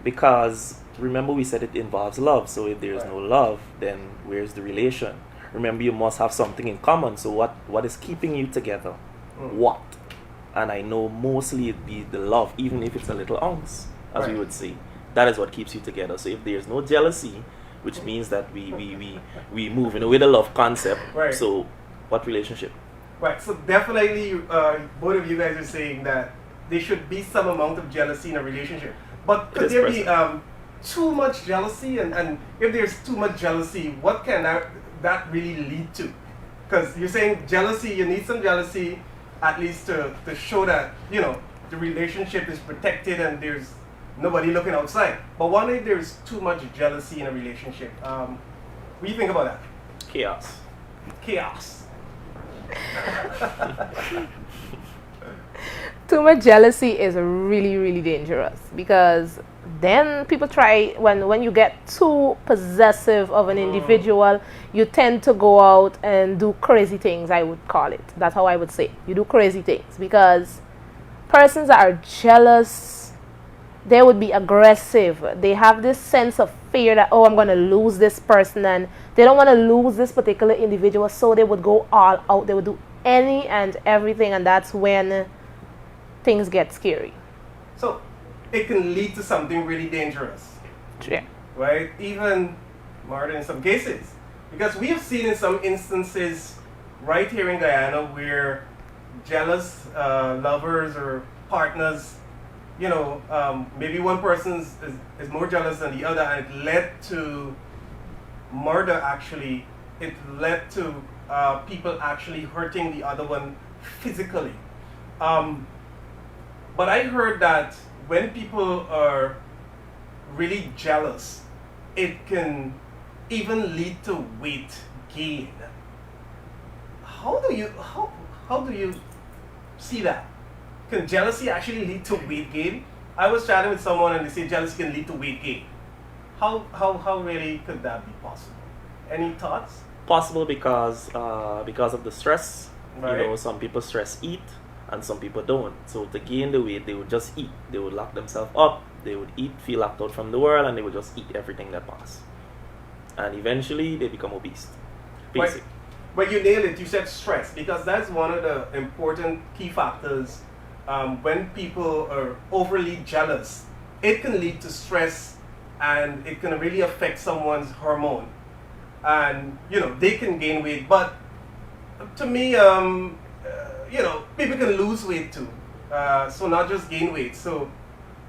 Because remember we said it involves love. So if there is no love, then where's the relation? Remember you must have something in common. So what is keeping you together? What? And I know mostly it be the love, even if it's a little ounce, as we would say. That is what keeps you together. So if there's no jealousy, which means that we move with the love concept. Right. So what relationship? Right. So definitely, both of you guys are saying that there should be some amount of jealousy in a relationship. But could there be too much jealousy? And if there's too much jealousy, what can that really lead to? Because you're saying jealousy, you need some jealousy at least to show that, you know, the relationship is protected and there's nobody looking outside. But what if there's too much jealousy in a relationship? What do you think about that? Chaos. Chaos. Too much jealousy is really, really dangerous, because then people try, when you get too possessive of an individual, you tend to go out and do crazy things, I would call it. That's how I would say it. You do crazy things, because persons that are jealous, they would be aggressive. They have this sense of fear that, oh, I'm going to lose this person, and they don't want to lose this particular individual, so they would go all out. They would do any and everything, and that's when things get scary. So it can lead to something really dangerous. Yeah. Right? Even murder in some cases. Because we have seen in some instances right here in Guyana where jealous lovers or partners, you know, maybe one person is more jealous than the other, and it led to murder actually. It led to people actually hurting the other one physically. But I heard that when people are really jealous, it can even lead to weight gain. How do you see that? Can jealousy actually lead to weight gain? I was chatting with someone and they say jealousy can lead to weight gain. How really could that be possible? Any thoughts? Possible because of the stress. Right. You know, some people stress eat and some people don't. So to gain the weight, they would just eat. They would lock themselves up. They would eat, feel locked out from the world, and they would just eat everything that passes. And eventually, they become obese. Basic. But you nailed it. You said stress, because that's one of the important key factors. When people are overly jealous, it can lead to stress, and it can really affect someone's hormone. And, you know, they can gain weight. But to me, you know, people can lose weight too. So not just gain weight. So,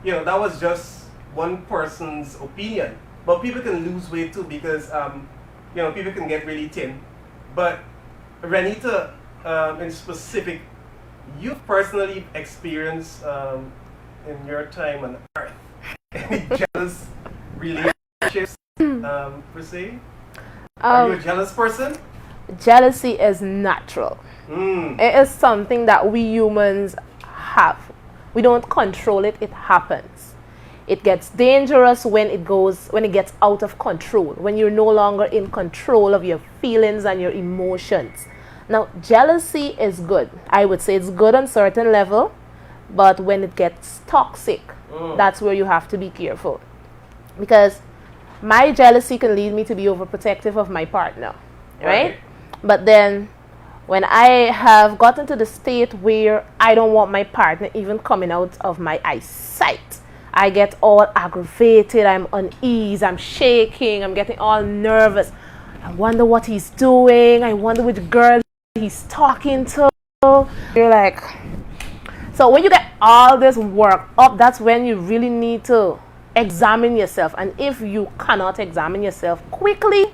you know, that was just one person's opinion. But people can lose weight too, because, you know, people can get really thin. But Renita, in specific, you personally experienced in your time on Earth any jealous relationships per se? Are you a jealous person? Jealousy is natural. It is something that we humans have. We don't control it, it happens. It gets dangerous when it gets out of control, when you're no longer in control of your feelings and your emotions. Now, jealousy is good. I would say it's good on certain level, but when it gets toxic, that's where you have to be careful. Because my jealousy can lead me to be overprotective of my partner, right? But then when I have gotten to the state where I don't want my partner even coming out of my eyesight, I get all aggravated, I'm uneasy, I'm shaking, I'm getting all nervous. I wonder what he's doing, I wonder which girl he's talking to. You're like, so when you get all this work up, that's when you really need to examine yourself. And if you cannot examine yourself quickly,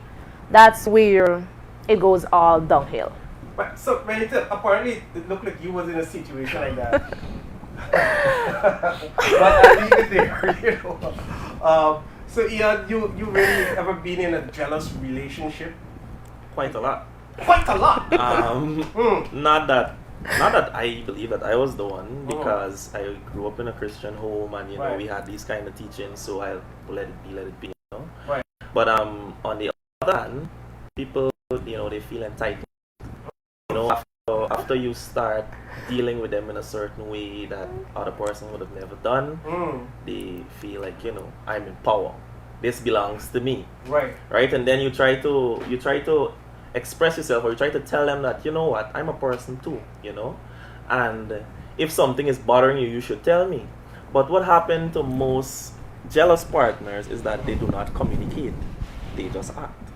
that's where it goes all downhill. But so, Renita, apparently it looked like you was in a situation like that. But I leave it there, you know. So Ian, you really ever been in a jealous relationship? Quite a lot. Quite a lot. Not that I believe that I was the one, because I grew up in a Christian home, and you know we had these kind of teachings, so I'll let it be, you know. Right. But on the other hand, people, you know, they feel entitled. You know, So after you start dealing with them in a certain way that other person would have never done, they feel like, I'm in power. This belongs to me. Right. Right? And then you try to express yourself, or you try to tell them that, you know what, I'm a person too, And if something is bothering you, you should tell me. But what happened to most jealous partners is that they do not communicate. They just act.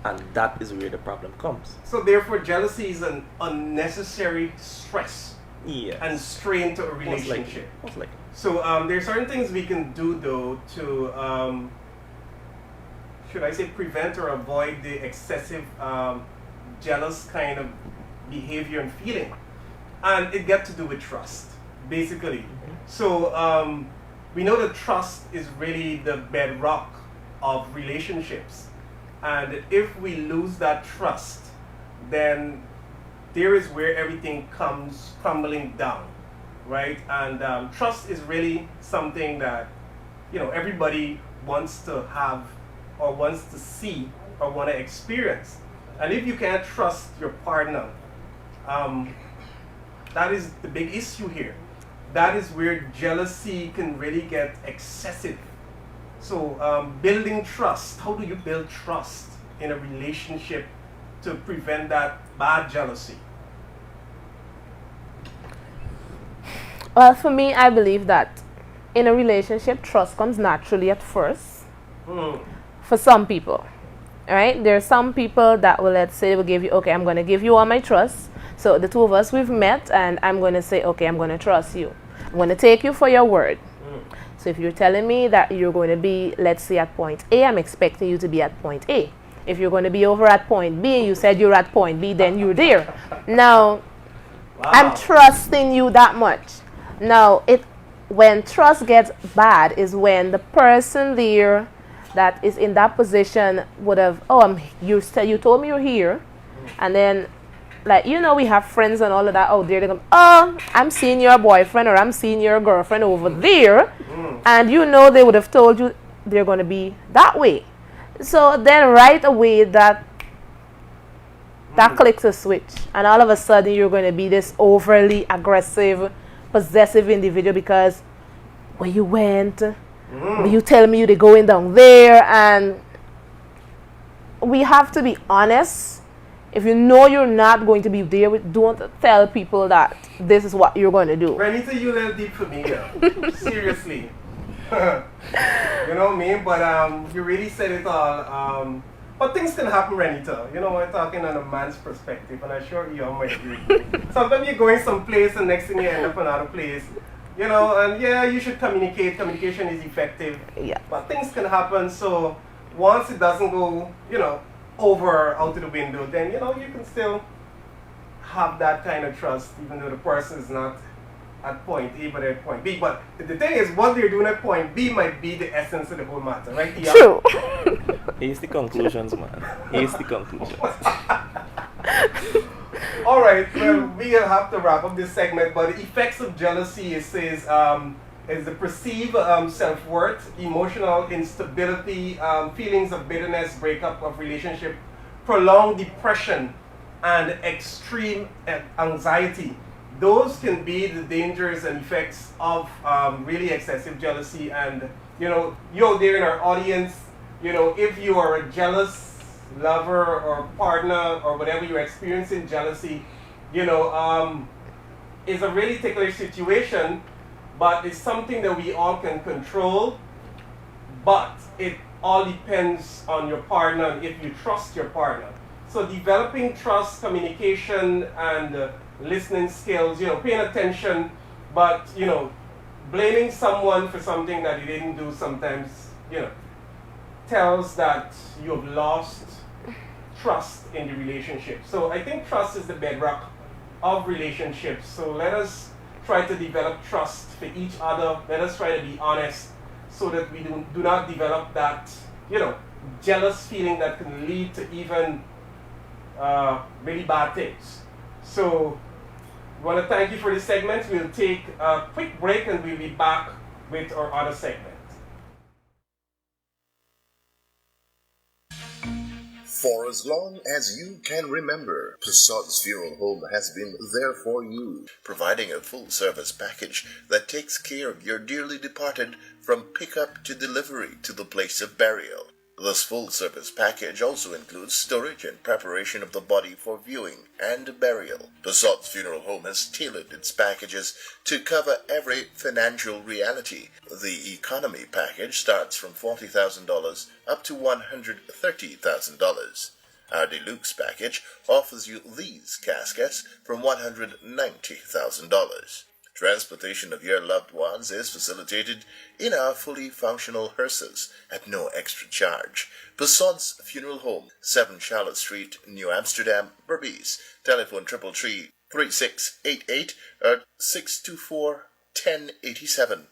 And that is where the problem comes. So therefore, jealousy is an unnecessary stress and strain to a relationship. Most likely. So there are certain things we can do though to, should I say, prevent or avoid the excessive jealous kind of behavior and feeling. And it got to do with trust, basically. Mm-hmm. So we know that trust is really the bedrock of relationships. And if we lose that trust, then there is where everything comes crumbling down, right? And trust is really something that, everybody wants to have or wants to see or want to experience. And if you can't trust your partner, that is the big issue here. That is where jealousy can really get excessive. So building trust, how do you build trust in a relationship to prevent that bad jealousy? Well, for me, I believe that in a relationship, trust comes naturally at first. For some people, right? There are some people that will, let's say, they will give you, okay, I'm going to give you all my trust. So the two of us, we've met, and I'm going to say, okay, I'm going to trust you. I'm going to take you for your word. So if you're telling me that you're going to be, let's say, at point A, I'm expecting you to be at point A. If you're going to be over at point B, you said you're at point B, then you're there. Now, wow. I'm trusting you that much. Now, when trust gets bad is when the person there that is in that position would have, you told me you're here, and then, like, we have friends and all of that out there. They go, I'm seeing your boyfriend or I'm seeing your girlfriend over there. And they would have told you they're going to be that way. So then right away that clicks a switch. And all of a sudden you're going to be this overly aggressive, possessive individual because where you went, when you tell me you're going down there. And we have to be honest. If you know you're not going to be there, don't tell people that this is what you're going to do. Renita, you a little deep for me, girl. Seriously. You know what I mean? But you really said it all. But things can happen, Renita. We're talking on a man's perspective, and I'm sure you all might agree. Sometimes you're going someplace, and next thing you end up another place. And yeah, you should communicate. Communication is effective. Yeah. But things can happen, so once it doesn't go, over out of the window, then you can still have that kind of trust, even though the person is not at point A but at point B. But the thing is, what they're doing at point B might be the essence of the whole matter, right? Tia? True. Here's the conclusions, man. Here's the conclusions. All right, well, we'll have to wrap up this segment. But the effects of jealousy, it says, is the perceived self-worth, emotional instability, feelings of bitterness, breakup of relationship, prolonged depression, and extreme anxiety. Those can be the dangers and effects of really excessive jealousy. And, you there in our audience, if you are a jealous lover or partner or whatever you're experiencing jealousy, is a really ticklish situation. But it's something that we all can control. But it all depends on your partner and if you trust your partner. So developing trust, communication, and listening skills, paying attention, but, blaming someone for something that you didn't do sometimes, tells that you have lost trust in the relationship. So I think trust is the bedrock of relationships. So let us try to develop trust for each other. Let us try to be honest so that we do not develop that, jealous feeling that can lead to even really bad things. So we want to thank you for this segment. We'll take a quick break and we'll be back with our other segment. For as long as you can remember, Passad's Funeral Home has been there for you, providing a full-service package that takes care of your dearly departed from pickup to delivery to the place of burial. This full-service package also includes storage and preparation of the body for viewing and burial. Passad's Funeral Home has tailored its packages to cover every financial reality. The economy package starts from $40,000 up to $130,000. Our deluxe package offers you these caskets from $190,000. Transportation of your loved ones is facilitated in our fully functional hearses at no extra charge. Passad's Funeral Home, 7 Charlotte Street, New Amsterdam, Berbice. Telephone 333-3688 or 624-1087.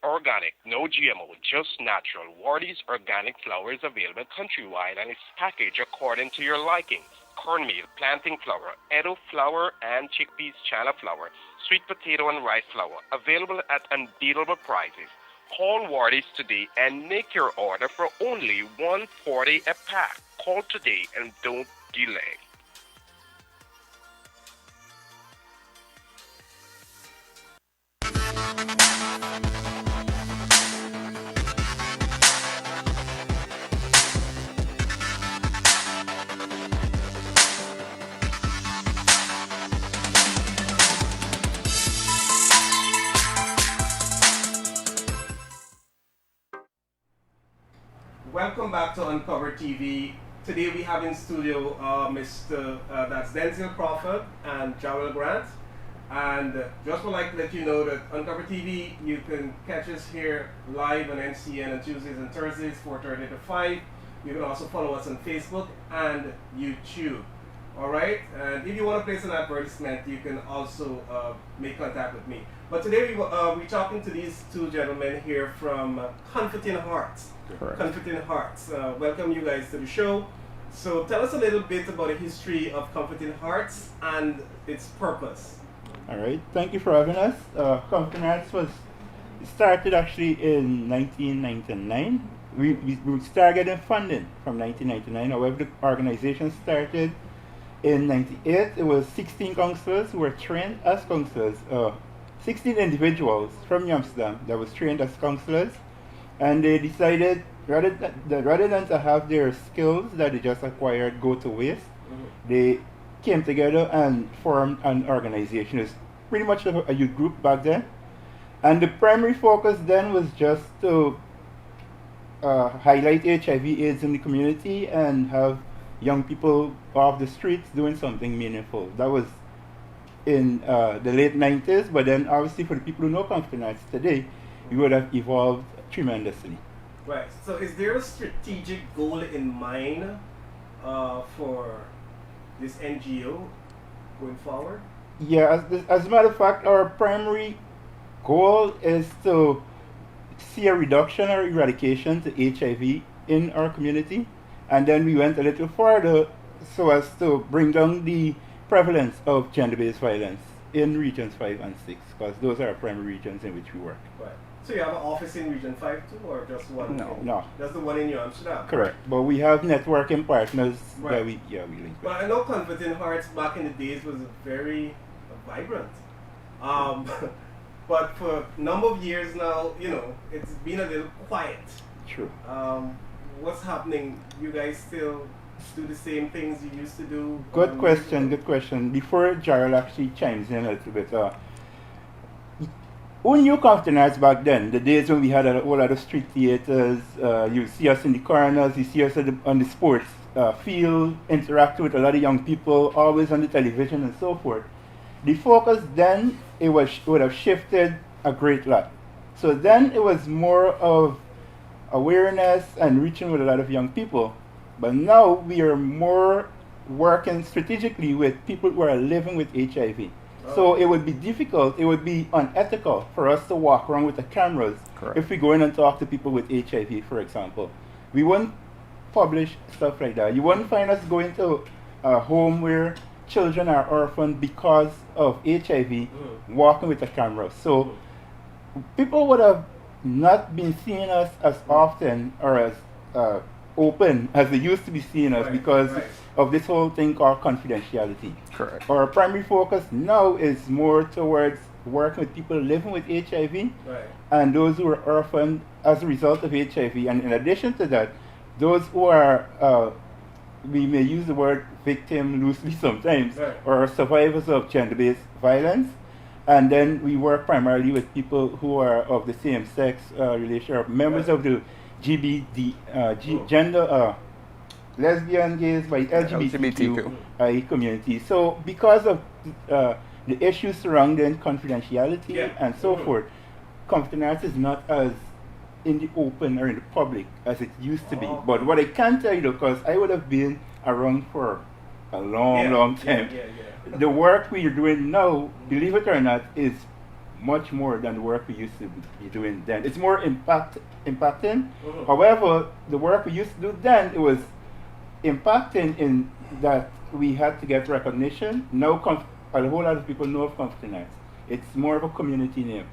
Organic, no GMO, just natural. Wardy's organic flour is available countrywide and is packaged according to your likings. Cornmeal, plantain flour, Edo flour, and chickpeas chana flour, sweet potato and rice flour, available at unbeatable prices. Call Wardy's today and make your order for only $1.40 a pack. Call today and don't delay. Welcome back to Uncover TV. Today we have in studio that's Denzel Crawford and Joel Grant. And just would like to let you know that Uncover TV, you can catch us here live on NCN on Tuesdays and Thursdays, 4:30 to 5. You can also follow us on Facebook and YouTube. Alright? And if you want to place an advertisement, you can also make contact with me. But today we're talking to these two gentlemen here from Comforting Hearts. Correct. Comforting Hearts. Welcome you guys to the show. So tell us a little bit about the history of Comforting Hearts and its purpose. All right, thank you for having us. Comforting Hearts was started actually in 1999. We started getting funding from 1999. However, the organization started in 98. It was 16 counselors who were trained as counselors. 16 individuals from New Amsterdam that was trained as counselors, and they decided rather than to have their skills that they just acquired go to waste, they came together and formed an organization. It was pretty much a youth group back then, and the primary focus then was just to highlight HIV/AIDS in the community and have young people off the streets doing something meaningful. That was in the late 90s, but then obviously for the people who know Comforting Hearts today, we would have evolved tremendously. Right. So is there a strategic goal in mind for this NGO going forward? Yeah, as a matter of fact, our primary goal is to see a reduction or eradication to HIV in our community, and then we went a little further so as to bring down the prevalence of gender-based violence in regions 5 and 6, because those are our primary regions in which we work. Right. So you have an office in Region 5 too, or just one? No. No. Just the one in New Amsterdam? Correct. But we have networking partners Right. that we link with. Well, I know Comforting Hearts back in the days was very vibrant. But for a number of years now, it's been a little quiet. True. What's happening? You guys still do the same things you used to do? Good question. Before Gerald actually chimes in a little bit, who knew Compton Arts back then? The days when we had a whole lot of street theaters, you see us in the corners, you see us on the sports field, interact with a lot of young people, always on the television and so forth. The focus then, would have shifted a great lot. So then it was more of awareness and reaching with a lot of young people. But now we are more working strategically with people who are living with HIV. So it would be difficult, it would be unethical for us to walk around with the cameras. Correct. If we go in and talk to people with HIV, for example. We wouldn't publish stuff like that. You wouldn't find us going to a home where children are orphaned because of HIV, walking with a camera. So people would have not been seeing us as often or as open as they used to be seeing us because of this whole thing called confidentiality. Correct. Our primary focus now is more towards working with people living with HIV and those who are orphaned as a result of HIV. And in addition to that, those who are, we may use the word victim loosely sometimes, or survivors of gender-based violence. And then we work primarily with people who are of the same-sex relationship, members of the gender, lesbian, gays, by LGBTQ community. So because of the issues surrounding confidentiality and so forth, Compton Arts is not as in the open or in the public as it used to be. But what I can tell you, because I would have been around for a long time, the work we are doing now, believe it or not, is much more than the work we used to be doing then. It's more impacting. However, the work we used to do then, it was impacting in that we had to get recognition. Now a whole lot of people know of Compton Arts. It's more of a community name.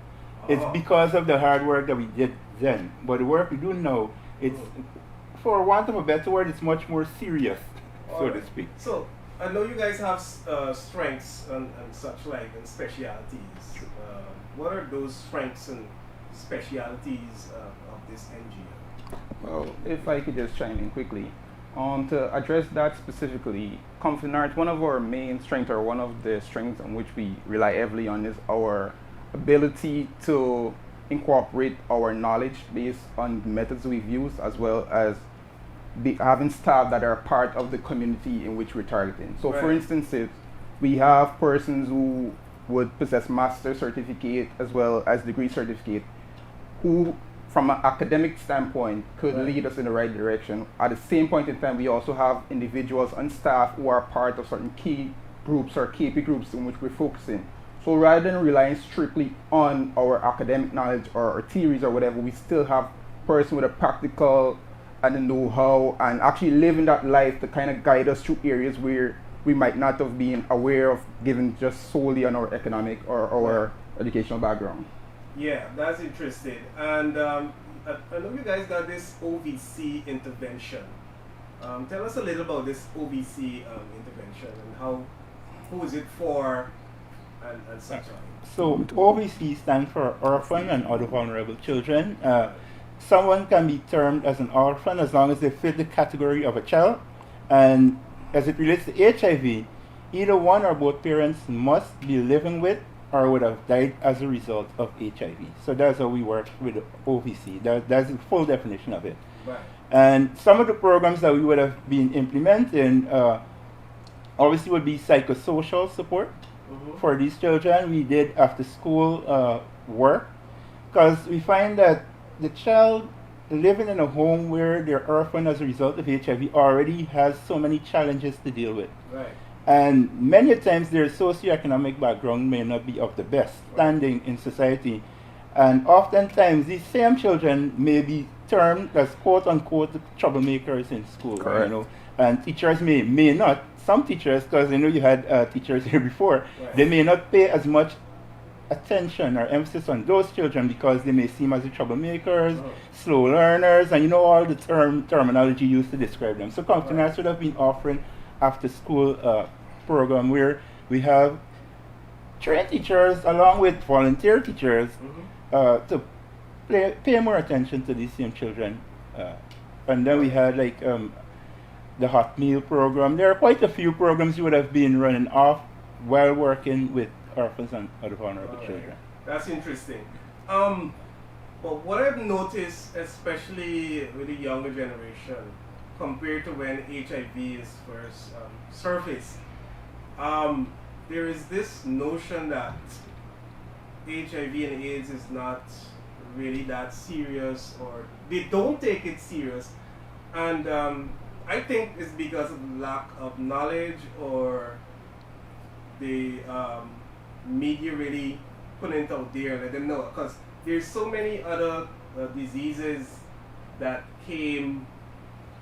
It's because of the hard work that we did then. But the work we do now, it's, for want of a better word, it's much more serious, so to speak. So, I know you guys have strengths and such like, and specialities. What are those strengths and specialities of this NGO? Well, if I could just chime in quickly. To address that specifically, Compton Arts, one of our main strengths, or one of the strengths on which we rely heavily on, is our ability to incorporate our knowledge based on the methods we've used, as well as having staff that are part of the community in which we're targeting. So for instance, if we have persons who would possess master's certificate as well as degree certificate, who from an academic standpoint could lead us in the right direction. At the same point in time, we also have individuals on staff who are part of certain key groups or KP groups in which we're focusing. So rather than relying strictly on our academic knowledge or our theories or whatever, we still have a person with a practical and a know-how and actually living that life to kind of guide us through areas where we might not have been aware of, given just solely on our economic or our educational background. Yeah, that's interesting. And I know you guys got this OVC intervention. Tell us a little about this OVC intervention and who is it for and such on. So OVC stands for Orphan and Other Vulnerable Children. Someone can be termed as an orphan as long as they fit the category of a child. And as it relates to HIV, either one or both parents must be living with or would have died as a result of HIV. So that's how we work with the OVC. That's the full definition of it. Right. And some of the programs that we would have been implementing obviously would be psychosocial support for these children. We did after school work because we find that the child living in a home where they're orphaned as a result of HIV already has so many challenges to deal with. Right. And many times their socioeconomic background may not be of the best standing in society. And oftentimes these same children may be termed as quote unquote troublemakers in school. Correct. You know? And teachers may not, some teachers, because I know you had teachers here before, they may not pay as much attention or emphasis on those children because they may seem as the troublemakers, slow learners, and all the terminology used to describe them. So Compton Arts would have been offering after school program where we have trained teachers along with volunteer teachers to pay more attention to these same children. And then we had like the hot meal program. There are quite a few programs you would have been running off while working with orphans and other vulnerable children. That's interesting. But what I've noticed, especially with the younger generation, compared to when HIV is first surfaced, there is this notion that HIV and AIDS is not really that serious, or they don't take it serious, and I think it's because of lack of knowledge, or the media really putting it out there and let them know, because there's so many other diseases that came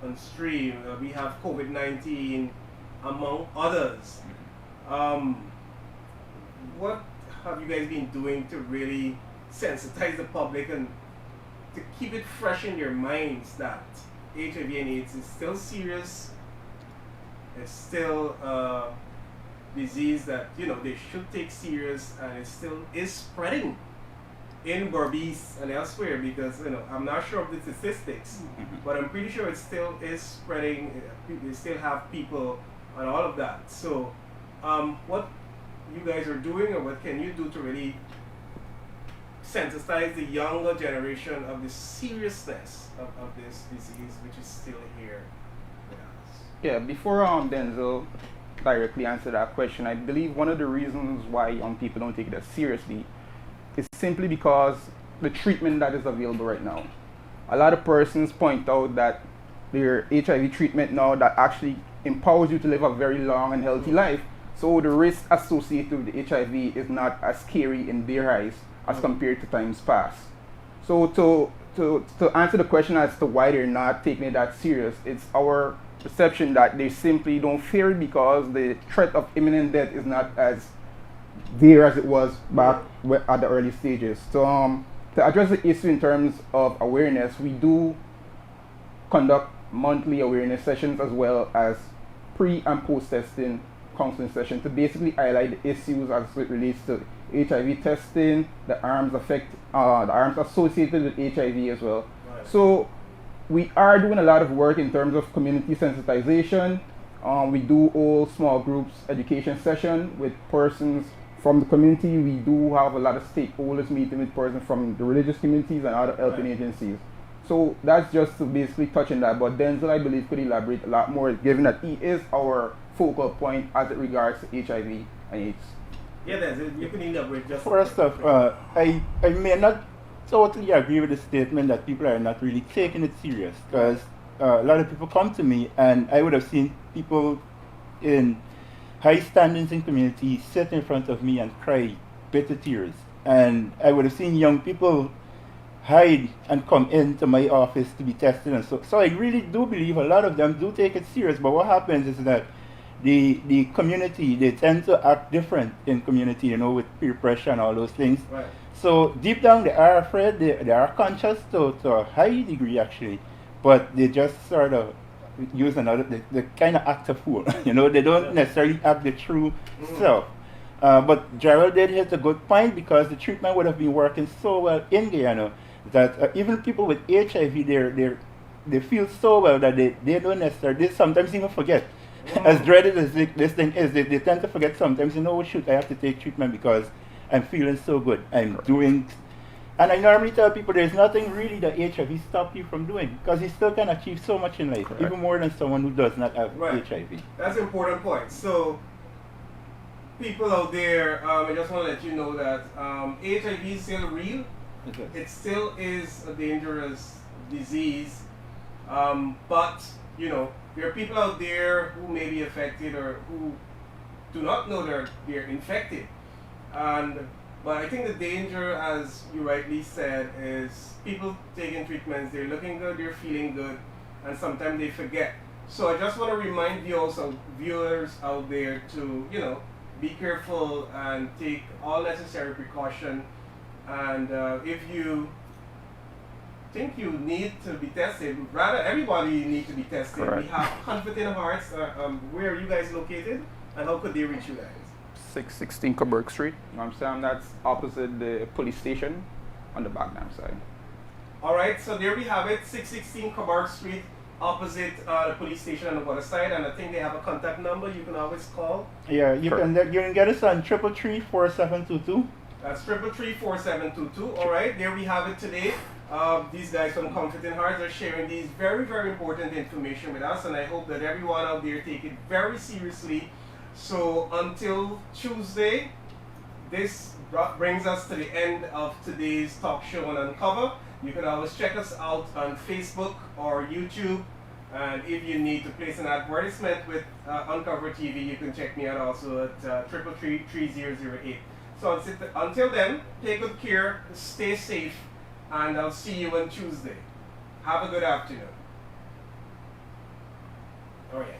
on stream. We have COVID-19 among others. What have you guys been doing to really sensitize the public and to keep it fresh in your minds that HIV and AIDS is still serious, it's still a disease that they should take serious, and it still is spreading in Berbice and elsewhere, because I'm not sure of the statistics, but I'm pretty sure it still is spreading. They still have people and all of that. So what you guys are doing, or what can you do to really sensitize the younger generation of the seriousness of this disease, which is still here with us? Yeah, before Denzel directly answer that question, I believe one of the reasons why young people don't take it as seriously is simply because the treatment that is available right now. A lot of persons point out that their HIV treatment now that actually empowers you to live a very long and healthy life, so the risk associated with the HIV is not as scary in their eyes as compared to times past. So to answer the question as to why they're not taking it that serious, it's our perception that they simply don't fear it because the threat of imminent death is not as there as it was back at the early stages. So to address the issue in terms of awareness, we do conduct monthly awareness sessions as well as pre and post testing counseling sessions to basically highlight the issues as it relates to HIV testing, the harms associated with HIV as well. Right. So we are doing a lot of work in terms of community sensitization. We do all small groups education session with persons from the community. We do have a lot of stakeholders meeting with persons from the religious communities and other helping agencies. So that's just to basically touch on that. But Denzel, I believe, could elaborate a lot more, given that he is our focal point as it regards to HIV and AIDS. Yeah, Denzel, you can elaborate just. First off, I may not totally agree with the statement that people are not really taking it serious, because a lot of people come to me, and I would have seen people in high standings in community sit in front of me and cry bitter tears, and I would have seen young people hide and come into my office to be tested, and so I really do believe a lot of them do take it serious. But what happens is that the community, they tend to act different in community, with peer pressure and all those things. Right. So deep down they are afraid, they are conscious to a high degree actually, but they just sort of use they kind of act a fool. They don't necessarily act the true self. But Gerald did hit a good point, because the treatment would have been working so well in Guyana that even people with HIV, they feel so well that they don't necessarily, they sometimes even forget. As dreaded as this thing is, they tend to forget sometimes, shoot, I have to take treatment because I'm feeling so good. I'm doing, and I normally tell people there's nothing really that HIV stops you from doing, because you still can achieve so much in life, even more than someone who does not have HIV. That's an important point. So, people out there, I just want to let you know that HIV is still real. Okay. It still is a dangerous disease, but there are people out there who may be affected or who do not know they're infected. But I think the danger, as you rightly said, is people taking treatments, they're looking good, they're feeling good, and sometimes they forget. So I just want to remind viewers out there to, be careful and take all necessary precaution. And if you think you need to be tested, rather everybody need to be tested. Correct. We have Comfort in Hearts. Where are you guys located, and how could they reach you guys? 616 Coburg Street. You understand? That's opposite the police station on the Bagnam side. All right, so there we have it, 616 Coburg Street, opposite the police station on the water side, and I think they have a contact number you can always call. Yeah, you can get us on 333-4722. That's 333-4722. All right, there we have it today. These guys from Comfort in Hearts are sharing these very, very important information with us, and I hope that everyone out there take it very seriously. So until Tuesday, this brings us to the end of today's talk show on Uncover. You can always check us out on Facebook or YouTube. And if you need to place an advertisement with Uncover TV, you can check me out also at 333-3008. So until then, take good care, stay safe, and I'll see you on Tuesday. Have a good afternoon. All right.